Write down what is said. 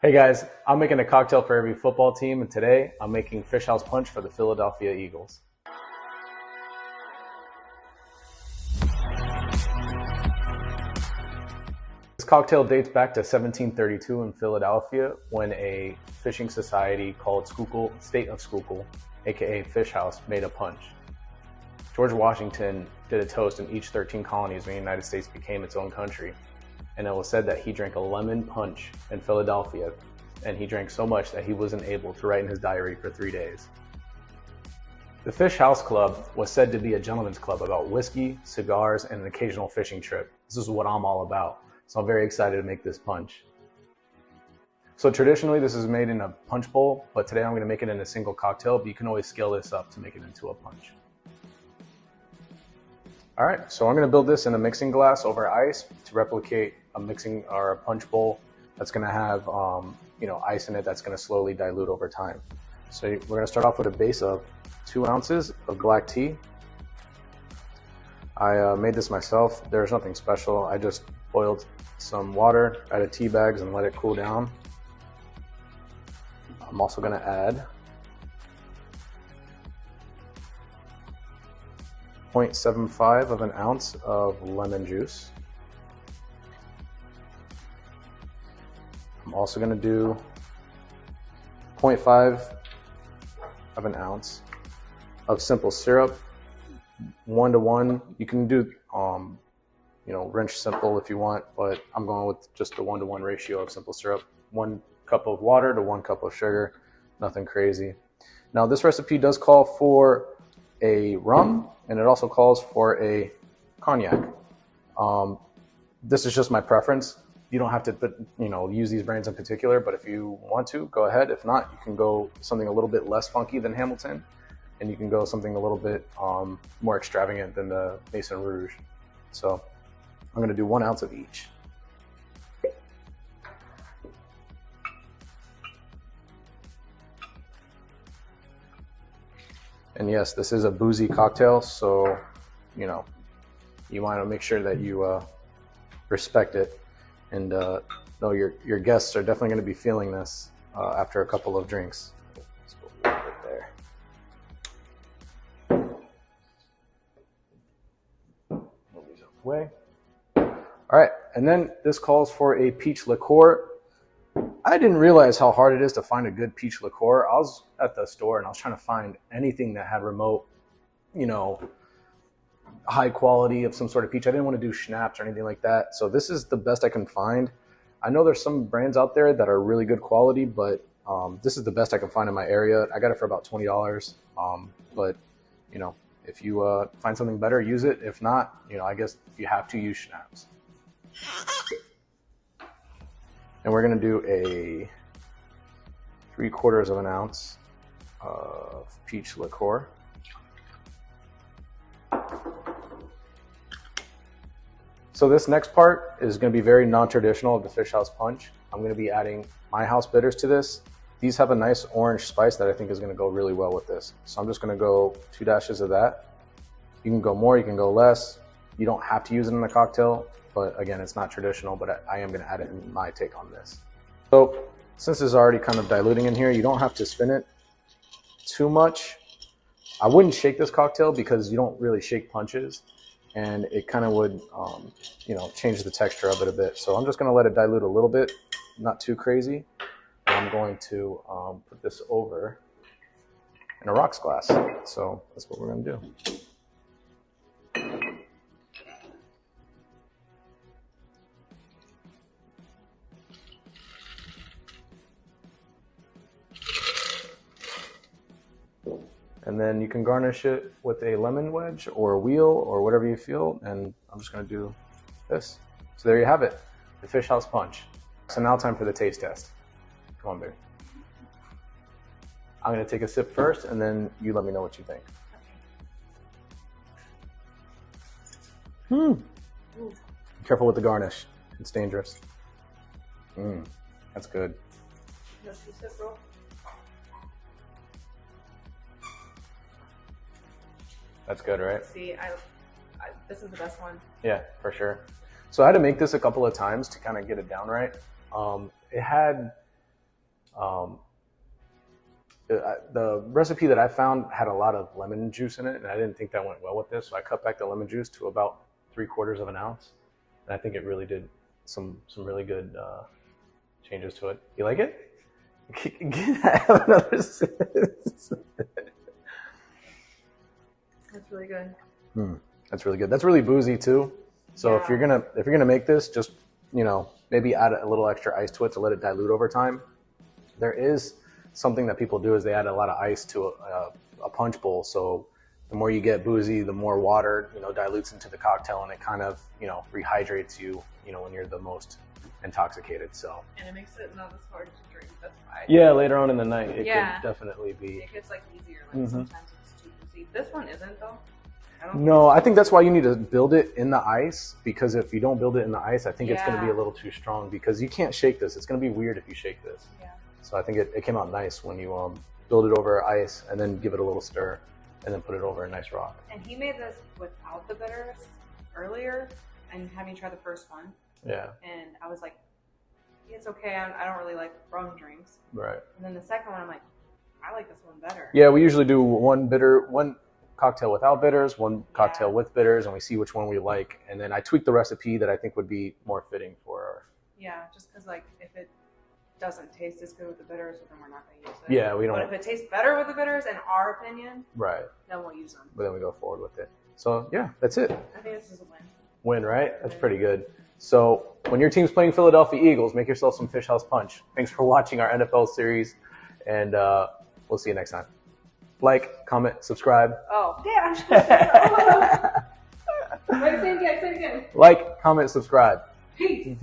Hey guys, I'm making a cocktail for every football team, and today I'm making Fish House Punch for the Philadelphia Eagles. This cocktail dates back to 1732 in Philadelphia when a fishing society called Schuylkill, State of Schuylkill, aka Fish House, made a punch. George Washington did a toast in each 13 colonies when the United States became its own country, and it was said that he drank a lemon punch in Philadelphia, and he drank so much that he wasn't able to write in his diary for 3 days. The Fish House Club was said to be a gentleman's club about whiskey, cigars, and an occasional fishing trip. This is what I'm all about, so I'm very excited to make this punch. So traditionally this is made in a punch bowl, but today I'm going to make it in a single cocktail, but you can always scale this up to make it into a punch. All right, so I'm going to build this in a mixing glass over ice to replicate a mixing or a punch bowl that's going to have ice in it that's going to slowly dilute over time. So we're going to start off with a base of 2 ounces of black tea. I made this myself. There's nothing special. I just boiled some water, added tea bags, and let it cool down. I'm also going to add 0.75 of an ounce of lemon juice. I'm also going to do 0.5 of an ounce of simple syrup, 1-to-1. You can do, Wrench simple if you want, but I'm going with just the 1-to-1 ratio of simple syrup. 1 cup of water to 1 cup of sugar, nothing crazy. Now this recipe does call for a rum, and it also calls for a cognac. This is just my preference. You don't have to use these brands in particular, but if you want to, go ahead. If not, you can go something a little bit less funky than Hamilton, and you can go something a little bit more extravagant than the Maison Rouge. So I'm going to do 1 ounce of each. And yes, this is a boozy cocktail, so you want to make sure that you respect it, and know your guests are definitely going to be feeling this after a couple of drinks. Let's put a little bit there. Move these out the way. All right, and then this calls for a peach liqueur. I didn't realize how hard it is to find a good peach liqueur. I was at the store and I was trying to find anything that had remote, high quality of some sort of peach. I didn't want to do schnapps or anything like that. So this is the best I can find. I know there's some brands out there that are really good quality, but this is the best I can find in my area. I got it for about $20. But if you find something better, use it. If not, I guess if you have to, use schnapps. And we're going to do a 3/4 of an ounce of peach liqueur. So this next part is going to be very non-traditional of the Fish House Punch. I'm going to be adding my house bitters to this. These have a nice orange spice that I think is going to go really well with this. So I'm just going to go 2 dashes of that. You can go more, you can go less. You don't have to use it in a cocktail, but again, it's not traditional, but I am going to add it in my take on this. So since it's already kind of diluting in here, you don't have to spin it too much. I wouldn't shake this cocktail because you don't really shake punches, and it kind of would, change the texture of it a bit. So I'm just going to let it dilute a little bit, not too crazy. I'm going to put this over in a rocks glass. So that's what we're going to do. And then you can garnish it with a lemon wedge or a wheel or whatever you feel. And I'm just going to do this. So there you have it, the Fish House Punch. So now time for the taste test. Come on, baby. I'm going to take a sip first, and then you let me know what you think. Careful with the garnish. It's dangerous. That's good. That's good, right? See, this is the best one. Yeah, for sure. So I had to make this a couple of times to kind of get it down right. It had The recipe that I found had a lot of lemon juice in it, and I didn't think that went well with this, so I cut back the lemon juice to about 3/4 of an ounce, and I think it really did some really good changes to it. You like it? Have another sip. That's really good. That's really good. That's really boozy too. So Yeah. if you're gonna make this, just maybe add a little extra ice to it to let it dilute over time. There is something that people do is they add a lot of ice to a punch bowl. So the more you get boozy, the more water dilutes into the cocktail, and it kind of rehydrates you when you're the most intoxicated. So And it makes it not as hard to drink. That's why. yeah, later on in the night, it Yeah. could definitely be. It gets like easier. Like sometimes it's too easy. This one isn't though. No, I think that's why you need to build it in the ice, because if you don't build it in the ice, I think it's going to be a little too strong, because you can't shake this. It's going to be weird if you shake this. Yeah. So I think it came out nice when you build it over ice and then give it a little stir and then put it over a nice rock. And he made this without the bitters earlier, and had me try the first one. Yeah. And I was like, it's okay. I don't really like rum drinks. Right. And then the second one, I'm like, I like this one better. Yeah, we usually do one cocktail without bitters, one cocktail with bitters, and we see which one we like. And then I tweak the recipe that I think would be more fitting for our... Yeah, just because like if it doesn't taste as good with the bitters, then we're not going to use it. Yeah, we don't... But if it tastes better with the bitters, in our opinion, right, then we'll use them. but then we go forward with it. So yeah, that's it. I think this is a win. Win, right? That's pretty good. So when your team's playing Philadelphia Eagles, make yourself some Fish House Punch. Thanks for watching our NFL series, and we'll see you next time. Like, comment, subscribe. Oh, yeah. Wait, say it again. Like, comment, subscribe. Peace.